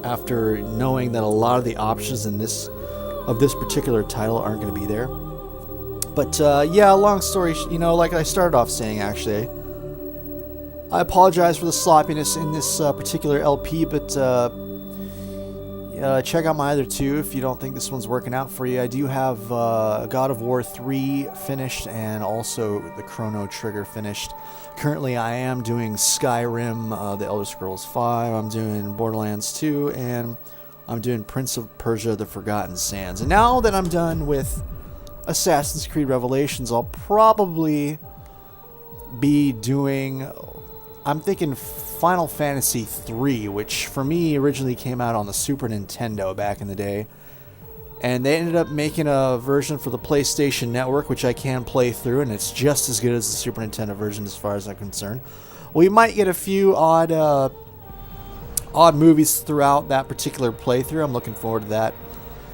after knowing that a lot of the options in this particular title aren't going to be there. But yeah, long story, you know, like I started off saying, actually, I apologize for the sloppiness in this particular LP, but check out my other two if you don't think this one's working out for you. I do have God of War 3 finished and also the Chrono Trigger finished. Currently, I am doing Skyrim, The Elder Scrolls 5, I'm doing Borderlands 2, and I'm doing Prince of Persia: The Forgotten Sands. And now that I'm done with Assassin's Creed Revelations, I'll probably be doing, I'm thinking Final Fantasy 3, which for me originally came out on the Super Nintendo back in the day. And they ended up making a version for the PlayStation Network, which I can play through, and it's just as good as the Super Nintendo version as far as I'm concerned. We might get a few odd movies throughout that particular playthrough. I'm looking forward to that.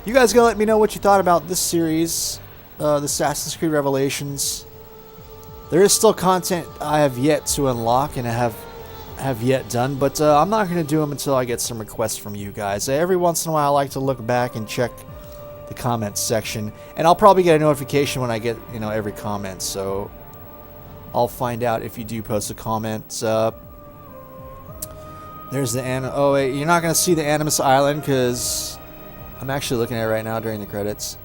You guys gonna let me know what you thought about this series, the Assassin's Creed Revelations. There is still content I have yet to unlock and I have yet done, but I'm not going to do them until I get some requests from you guys. Every once in a while I like to look back and check the comments section, and I'll probably get a notification when I get, you know, every comment, so I'll find out if you do post a comment. There's the oh wait, you're not going to see the Animus Island because I'm actually looking at it right now during the credits.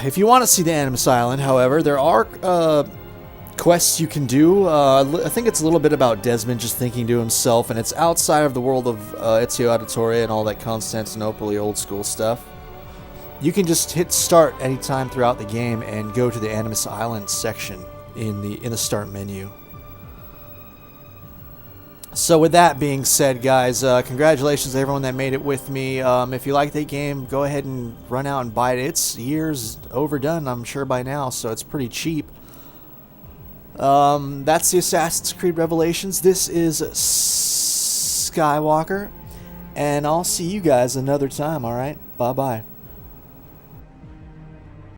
If you want to see the Animus Island, however, there are quests you can do. I think it's a little bit about Desmond just thinking to himself, and it's outside of the world of Ezio Auditore and all that Constantinople old school stuff. You can just hit start anytime throughout the game and go to the Animus Island section in the start menu. So with that being said, guys, congratulations to everyone that made it with me. If you like that game, go ahead and run out and buy it. It's years overdone, I'm sure, by now, so it's pretty cheap. That's the Assassin's Creed Revelations. This is Skywalker, and I'll see you guys another time, alright? Bye-bye.